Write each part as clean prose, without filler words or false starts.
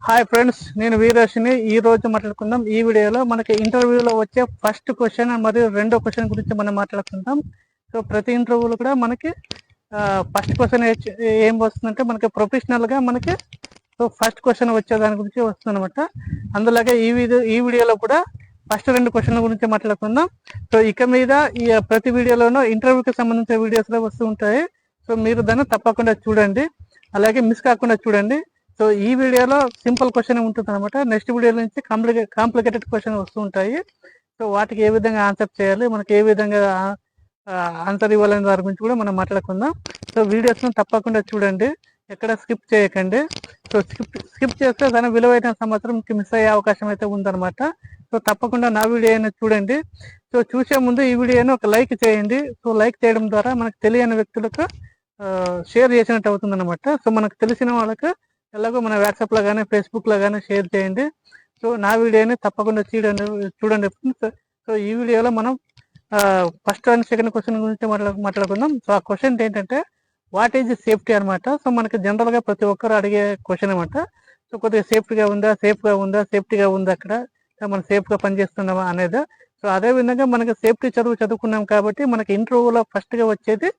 Hi friends, నేను వీరేష్ని. ఈ రోజు మాట్లాడుకుందాం. ఈ వీడియోలో మనకి ఇంటర్వ్యూలో వచ్చే ఫస్ట్ క్వశ్చన్ మరియు రెండో క్వశ్చన్ గురించి మనం మాట్లాడుకుందాం. సో ప్రతి ఇంటర్వ్యూలో కూడా మనకి ఫస్ట్ క్వశ్చన్ ఏం వస్తుందంటే మనకి ప్రొఫెషనల్గా మనకి సో ఫస్ట్ క్వశ్చన్ వచ్చే దాని గురించి వస్తుంది అనమాట. అందులాగే ఈ వీడియోలో కూడా ఫస్ట్ రెండు క్వశ్చన్ల గురించి మాట్లాడుకుందాం. సో ఇక మీద ఈ ప్రతి వీడియోలోనూ ఇంటర్వ్యూకి సంబంధించిన వీడియోస్ వస్తూ ఉంటాయి. సో మీరు దాన్ని తప్పకుండా చూడండి, అలాగే మిస్ కాకుండా చూడండి. సో ఈ వీడియోలో సింపుల్ క్వశ్చన్ ఉంటుంది అనమాట. నెక్స్ట్ వీడియో నుంచి కాంప్లికేటెడ్ క్వశ్చన్ వస్తూ ఉంటాయి. సో వాటికి ఏ విధంగా ఆన్సర్ చేయాలి, మనకి ఏ విధంగా ఆన్సర్ ఇవ్వాలనే దాని గురించి కూడా మనం మాట్లాడుకుందాం. సో వీడియోస్ను తప్పకుండా చూడండి, ఎక్కడ స్కిప్ చేయకండి. సో స్కిప్ చేస్తే దాని విలువైన సమాచారం మిస్ అయ్యే అవకాశం అయితే ఉందన్నమాట. సో తప్పకుండా నా వీడియో అయినా చూడండి. సో చూసే ముందు ఈ వీడియోని ఒక లైక్ చేయండి. సో లైక్ చేయడం ద్వారా మనకు తెలియని వ్యక్తులకు షేర్ చేసినట్టు అవుతుంది అనమాట. సో మనకు తెలిసిన వాళ్ళకు ఎలాగో మన వాట్సాప్లో కానీ ఫేస్బుక్లో కానీ షేర్ చేయండి. సో నా వీడియోని తప్పకుండా చూడండి. సో ఈ వీడియోలో మనం ఫస్ట్ అండ్ సెకండ్ క్వశ్చన్ గురించి మాట్లాడుకుందాం. సో ఆ క్వశ్చన్ ఏంటంటే వాట్ ఈజ్ సేఫ్టీ అనమాట. సో మనకి జనరల్గా ప్రతి ఒక్కరు అడిగే క్వశ్చన్ అనమాట. సో కొద్దిగా సేఫ్టీగా ఉందా, సేఫ్టీగా ఉందా, అక్కడ మనం సేఫ్గా పనిచేస్తున్నామా అనేది. సో అదే విధంగా మనకి సేఫ్టీ చదువుకున్నాం కాబట్టి మనకి ఇంటర్వ్యూలో ఫస్ట్గా వచ్చేది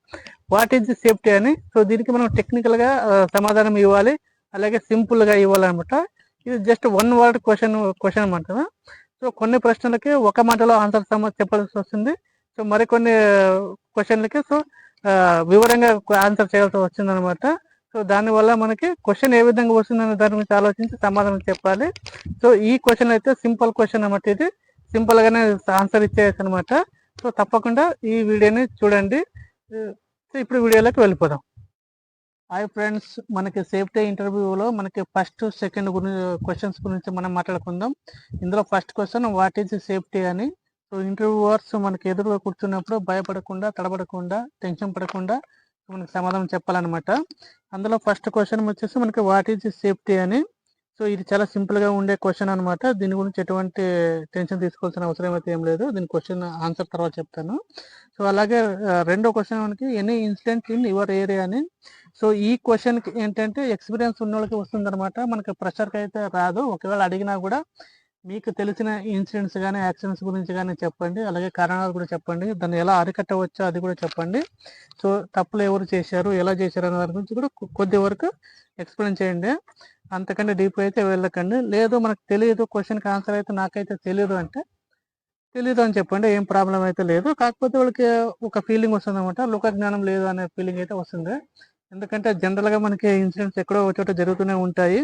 వాట్ ఈజ్ సేఫ్టీ అని. సో దీనికి మనం టెక్నికల్గా సమాధానం ఇవ్వాలి, అలాగే సింపుల్గా ఇవ్వాలన్నమాట. ఇది జస్ట్ వన్ వర్డ్ క్వశ్చన్ అనమాట. సో కొన్ని ప్రశ్నలకి ఒక మాటలో ఆన్సర్ చెప్పాల్సి వస్తుంది. సో మరికొన్ని క్వశ్చన్లకి సో వివరంగా ఆన్సర్ చేయాల్సి వస్తుంది అనమాట. సో దానివల్ల మనకి క్వశ్చన్ ఏ విధంగా వస్తుందనే దాని గురించి ఆలోచించి సమాధానం చెప్పాలి. సో ఈ క్వశ్చన్ అయితే సింపుల్ క్వశ్చన్ అనమాట. ఇది సింపుల్గానే ఆన్సర్ ఇచ్చేయచ్చు అనమాట. సో తప్పకుండా ఈ వీడియోని చూడండి. సో ఇప్పుడు వీడియోలోకి వెళ్ళిపోదాం. హాయ్ ఫ్రెండ్స్, మనకి సేఫ్టీ ఇంటర్వ్యూలో మనకి ఫస్ట్ సెకండ్ క్వశ్చన్స్ గురించి మనం మాట్లాడుకుందాం. ఇందులో first question what is safety అని. సో ఇంటర్వ్యూవర్స్ మనకి ఎదురుగా కూర్చున్నప్పుడు భయపడకుండా, తడబడకుండా, టెన్షన్ పడకుండా మనకి సమాధానం చెప్పాలన్నమాట. అందులో ఫస్ట్ క్వశ్చన్ వచ్చేసి మనకి వాట్ ఈజ్ సేఫ్టీ అని. సో ఇది చాలా సింపుల్గా ఉండే క్వశ్చన్ అనమాట. దీని గురించి ఎటువంటి టెన్షన్ తీసుకోవాల్సిన అవసరం అయితే ఏం లేదు. దీని క్వశ్చన్ ఆన్సర్ తర్వాత చెప్తాను. సో అలాగే రెండో క్వశ్చన్ మనకి any incident in your area అని. సో ఈ క్వశ్చన్కి ఏంటంటే ఎక్స్పీరియన్స్ ఉన్న వాళ్ళకి వస్తుంది అనమాట, మనకి ప్రెషర్కి అయితే రాదు. ఒకవేళ అడిగినా కూడా మీకు తెలిసిన ఇన్సిడెంట్స్ కానీ యాక్సిడెంట్స్ గురించి కానీ చెప్పండి, అలాగే కారణాలు కూడా చెప్పండి, దాన్ని ఎలా అరికట్టవచ్చో అది కూడా చెప్పండి. సో తప్పులు ఎవరు చేశారు, ఎలా చేశారు అనే దాని గురించి కూడా కొద్ది వరకు ఎక్స్ప్లెయిన్ చేయండి. అంతకంటే డీప్గా అయితే వెళ్ళకండి. లేదు మనకు తెలియదు, క్వశ్చన్కి ఆన్సర్ అయితే నాకైతే తెలియదు అంటే తెలీదు అని చెప్పండి, ఏం ప్రాబ్లం అయితే లేదు. కాకపోతే వాళ్ళకి ఒక ఫీలింగ్ వస్తుంది అనమాట, లోక జ్ఞానం లేదు అనే ఫీలింగ్ అయితే వస్తుంది. ఎందుకంటే జనరల్గా మనకి ఇన్సిడెంట్స్ ఎక్కడో ఒక చోట జరుగుతూనే ఉంటాయి.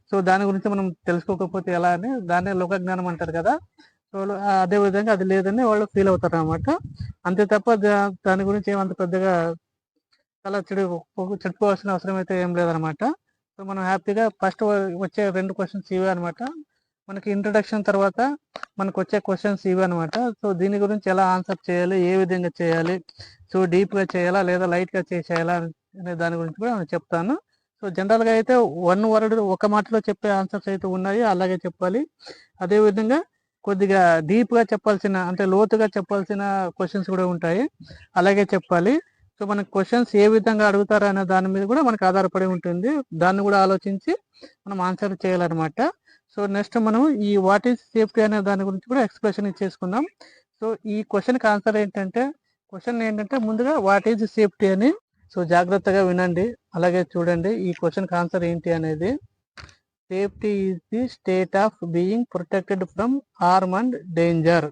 సో దాని గురించి మనం తెలుసుకోకపోతే ఎలా అని దాన్నే లోక జ్ఞానం అంటారు కదా. సో అదే విధంగా అది లేదని వాళ్ళు ఫీల్ అవుతారు అనమాట. అంతే తప్ప దాని గురించి ఏమంత పెద్దగా చాలా చెప్పుకోవాల్సిన అవసరం అయితే ఏం లేదనమాట. సో మనం హ్యాపీగా ఫస్ట్ వచ్చే రెండు క్వశ్చన్స్ ఇవే అనమాట. మనకి ఇంట్రడక్షన్ తర్వాత మనకు వచ్చే క్వశ్చన్స్ ఇవే అనమాట. సో దీని గురించి ఎలా ఆన్సర్ చేయాలి, ఏ విధంగా చేయాలి, సో డీప్గా చేయాలా లేదా లైట్గా చేయాలా అనే దాని గురించి కూడా నేను చెప్తాను. సో జనరల్గా అయితే వన్ వర్డ్ ఒక మాటలో చెప్పే ఆన్సర్స్ అయితే ఉన్నాయి, అలాగే చెప్పాలి. అదేవిధంగా కొద్దిగా డీప్గా చెప్పాల్సిన, అంటే లోతుగా చెప్పాల్సిన క్వశ్చన్స్ కూడా ఉంటాయి, అలాగే చెప్పాలి. సో మనకు క్వశ్చన్స్ ఏ విధంగా అడుగుతారా అనే దాని మీద కూడా మనకు ఆధారపడి ఉంటుంది. దాన్ని కూడా ఆలోచించి మనం ఆన్సర్ చేయాలన్నమాట. సో నెక్స్ట్ మనం ఈ వాట్ ఈజ్ సేఫ్టీ అనే దాని గురించి కూడా ఎక్స్ప్లెనేషన్ ఇచ్చేసుకుందాం. సో ఈ క్వశ్చన్కి ఆన్సర్ ఏంటంటే ముందుగా వాట్ ఈజ్ సేఫ్టీ అని. సో జాగ్రత్తగా వినండి, అలాగే చూడండి ఈ క్వశ్చన్కి ఆన్సర్ ఏంటి అనేది. Safety is the state of being protected from harm and danger.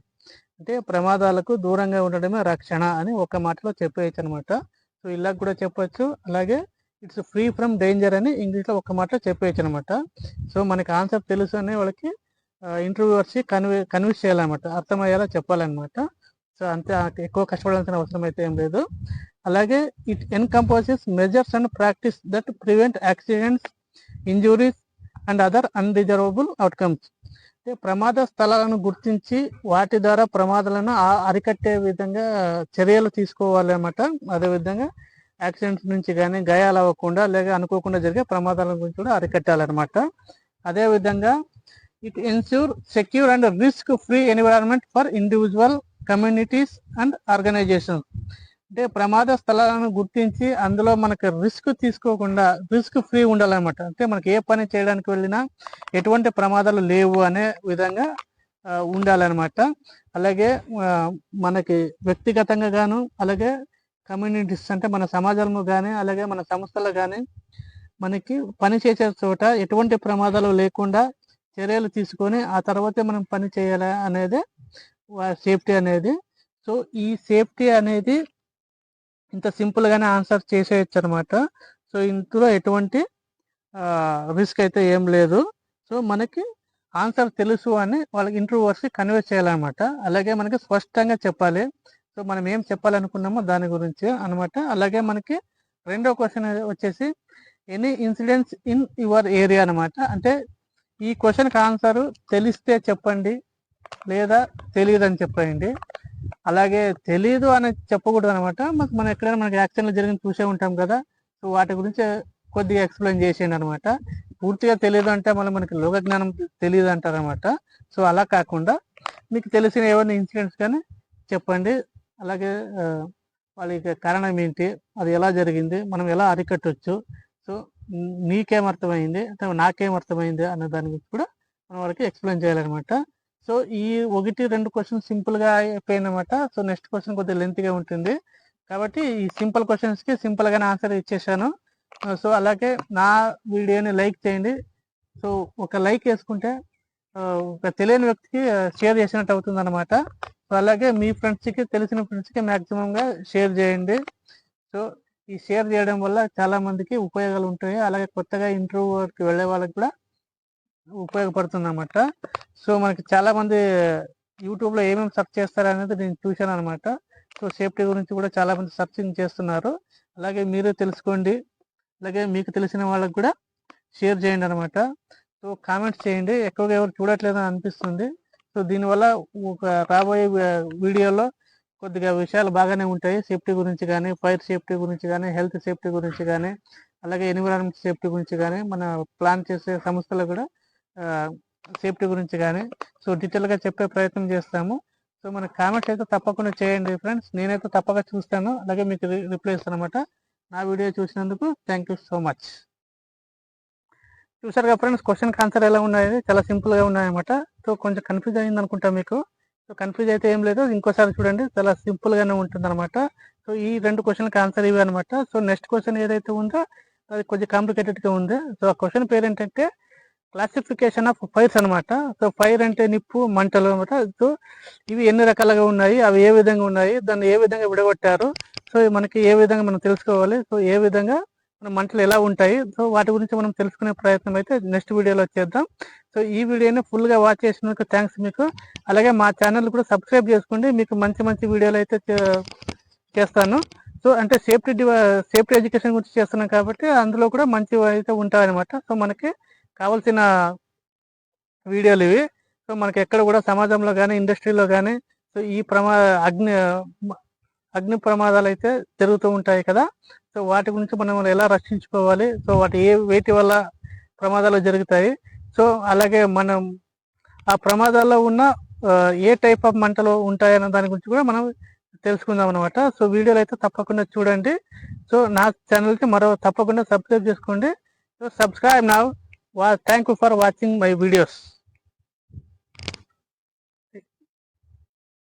అంటే ప్రమాదాలకు దూరంగా ఉండడమే రక్షణ అని ఒక మాటలో చెప్పేయచ్చు అనమాట. సో ఇలా కూడా చెప్పొచ్చు, అలాగే ఇట్స్ ఫ్రీ ఫ్రమ్ డేంజర్ అని ఇంగ్లీష్లో ఒక మాటలో చెప్పేయచ్చు అనమాట. సో మనకి ఆన్సర్ తెలుసు అని వాళ్ళకి ఇంటర్వ్యూవర్స్ కన్విన్స్ చేయాలన్నమాట, అర్థమయ్యేలా చెప్పాలన్నమాట. సో అంతే, ఎక్కువ కష్టపడాల్సిన అవసరం అయితే ఏం లేదు. అలాగే it encompasses measures and practice that prevent accidents, injuries and other undesirable outcomes. ప్రమాద స్థలాలను గుర్తించి వాటి ద్వారా ప్రమాదాలను అరికట్టే విధంగా చర్యలు తీసుకోవాలి అన్నమాట. అదేవిధంగా యాక్సిడెంట్స్ నుంచి కానీ గాయాలు అవ్వకుండా లేక అనుకోకుండా జరిగే ప్రమాదాల గురించి కూడా అరికట్టాలన్నమాట. అదేవిధంగా it ensure secure and risk free environment for individual, communities and organizations. అంటే ప్రమాద స్థలాలను గుర్తించి అందులో మనకు రిస్క్ తీసుకోకుండా రిస్క్ ఫ్రీ ఉండాలన్నమాట. అంటే మనకి ఏ పని చేయడానికి వెళ్ళినా ఎటువంటి ప్రమాదాలు లేవు అనే విధంగా ఉండాలన్నమాట. అలాగే మనకి వ్యక్తిగతంగా గాను, అలాగే కమ్యూనిటీస్ అంటే మన సమాజంలో కానీ, అలాగే మన సంస్థలు కానీ మనకి పని చేసే చోట ఎటువంటి ప్రమాదాలు లేకుండా చర్యలు తీసుకొని ఆ తర్వాతే మనం పని చేయాలి అనేది సేఫ్టీ అనేది. సో ఈ సేఫ్టీ అనేది ఇంత సింపుల్గానే ఆన్సర్ చేసేయచ్చు అనమాట. సో ఇందులో ఎటువంటి రిస్క్ అయితే ఏం లేదు. సో మనకి ఆన్సర్ తెలుసు అని వాళ్ళకి ఇంటర్వ్యూవర్స్కి కన్వే చేయాలన్నమాట. అలాగే మనకి స్పష్టంగా చెప్పాలి. సో మనం ఏం చెప్పాలనుకున్నామో దాని గురించి అనమాట. అలాగే మనకి రెండో క్వశ్చన్ వచ్చేసి any incidents in your area అనమాట. అంటే ఈ క్వశ్చన్కి ఆన్సర్ తెలిస్తే చెప్పండి, లేదా తెలియదు అని చెప్పండి. అలాగే తెలీదు అని చెప్పకూడదు అనమాట. మనం ఎక్కడైనా మనకి యాక్సిడెంట్లు జరిగింది చూసే ఉంటాం కదా. సో వాటి గురించి కొద్దిగా ఎక్స్ప్లెయిన్ చేసేయండి అనమాట. పూర్తిగా తెలియదు అంటే మళ్ళీ మనకి లోక జ్ఞానం తెలియదు అంటారు అనమాట. సో అలా కాకుండా మీకు తెలిసిన ఏమైనా ఇన్సిడెంట్స్ కానీ చెప్పండి. అలాగే వాళ్ళకి కారణం ఏంటి, అది ఎలా జరిగింది, మనం ఎలా అరికట్టవచ్చు, సో నీకేం అర్థమైంది అంటే నాకేం అర్థమైంది అనే దాని గురించి కూడా మనం వాళ్ళకి ఎక్స్ప్లెయిన్ చేయాలన్నమాట. సో ఈ 1-2 క్వశ్చన్ సింపుల్గా అయిపోయిందన్నమాట. సో నెక్స్ట్ క్వశ్చన్ కొద్దిగా లెంత్గా ఉంటుంది కాబట్టి ఈ సింపుల్ క్వశ్చన్స్కి సింపుల్గానే ఆన్సర్ ఇచ్చేసాను. సో అలాగే నా వీడియోని లైక్ చేయండి. సో ఒక లైక్ వేసుకుంటే ఒక తెలియని వ్యక్తికి షేర్ చేసినట్టు అవుతుంది అనమాట. సో అలాగే మీ ఫ్రెండ్స్కి, తెలిసిన ఫ్రెండ్స్కి మ్యాక్సిమంగా షేర్ చేయండి. సో ఈ షేర్ చేయడం వల్ల చాలా మందికి ఉపయోగాలు ఉంటాయి. అలాగే కొత్తగా ఇంటర్వ్యూకి వెళ్ళే వాళ్ళకి కూడా ఉపయోగపడుతుంది అనమాట. సో మనకి చాలా మంది యూట్యూబ్లో ఏమేమి సెర్చ్ చేస్తారు అనేది నేను చూశాను అనమాట. సో సేఫ్టీ గురించి కూడా చాలా మంది సర్చింగ్ చేస్తున్నారు. అలాగే మీరు తెలుసుకోండి. అలాగే మీకు తెలిసిన వాళ్ళకి కూడా షేర్ చేయండి అనమాట. సో కామెంట్స్ చేయండి. ఎక్కువగా ఎవరు చూడట్లేదని అనిపిస్తుంది. సో దీనివల్ల ఒక రాబోయే వీడియోలో కొద్దిగా విషయాలు బాగానే ఉంటాయి. సేఫ్టీ గురించి కానీ, ఫైర్ సేఫ్టీ గురించి కానీ, హెల్త్ సేఫ్టీ గురించి కానీ, అలాగే ఎన్విరాన్మెంట్ సేఫ్టీ గురించి కానీ, మన ప్లాన్ చేసే సంస్థలు కూడా సేఫ్టీ గురించి కానీ సో డీటెయిల్గా చెప్పే ప్రయత్నం చేస్తాము. సో మన కామెంట్స్ అయితే తప్పకుండా చేయండి ఫ్రెండ్స్. నేనైతే తప్పక చూస్తాను. అలాగే మీకు రిప్లై ఇస్తాను అనమాట. నా వీడియో చూసినందుకు థ్యాంక్ యూ సో మచ్. చూసారు కదా ఫ్రెండ్స్, క్వశ్చన్కి ఆన్సర్ ఎలా ఉన్నాయి, చాలా సింపుల్గా ఉన్నాయన్నమాట. సో కొంచెం కన్ఫ్యూజ్ అయింది అనుకుంటా మీకు. సో కన్ఫ్యూజ్ అయితే ఏం లేదు, ఇంకోసారి చూడండి, చాలా సింపుల్గానే ఉంటుంది అనమాట. సో ఈ 2 క్వశ్చన్కి ఆన్సర్ ఇవి అనమాట. సో నెక్స్ట్ క్వశ్చన్ ఏదైతే ఉందో అది కొంచెం కాంప్లికేటెడ్గా ఉంది. సో ఆ క్వశ్చన్ పేరు ఏంటంటే క్లాసిఫికేషన్ ఆఫ్ ఫైర్స్ అనమాట. సో ఫైర్ అంటే నిప్పు, మంటలు అనమాట. సో ఇవి ఎన్ని రకాలుగా ఉన్నాయి, అవి ఏ విధంగా ఉన్నాయి, దాన్ని ఏ విధంగా విడగొట్టారు, సో మనకి ఏ విధంగా మనం తెలుసుకోవాలి, సో ఏ విధంగా మన మంటలు ఎలా ఉంటాయి, సో వాటి గురించి మనం తెలుసుకునే ప్రయత్నం అయితే నెక్స్ట్ వీడియోలో చేద్దాం. సో ఈ వీడియోని ఫుల్గా వాచ్ చేసినందుకు థ్యాంక్స్ మీకు. అలాగే మా ఛానల్ కూడా సబ్స్క్రైబ్ చేసుకోండి, మీకు మంచి మంచి వీడియోలు అయితే చేస్తాను. సో అంటే సేఫ్టీ ఎడ్యుకేషన్ గురించి చేస్తున్నాం కాబట్టి అందులో కూడా మంచి అయితే ఉంటాయన్నమాట. సో మనకి కావాల్సిన వీడియోలు ఇవి. సో మనకి ఎక్కడ కూడా సమాజంలో కానీ, ఇండస్ట్రీలో కానీ సో ఈ అగ్ని ప్రమాదాలు అయితే జరుగుతూ ఉంటాయి కదా. సో వాటి గురించి మనం ఎలా రక్షించుకోవాలి, సో వేటి వల్ల ప్రమాదాలు జరుగుతాయి, సో అలాగే మనం ఆ ప్రమాదాల్లో ఉన్న ఏ టైప్ ఆఫ్ మంటలు ఉంటాయన్న దాని గురించి కూడా మనం తెలుసుకుందాం అనమాట. సో వీడియోలు అయితే తప్పకుండా చూడండి. సో నా ఛానల్కి తప్పకుండా సబ్స్క్రైబ్ చేసుకోండి. So subscribe now. Thank you for watching my videos.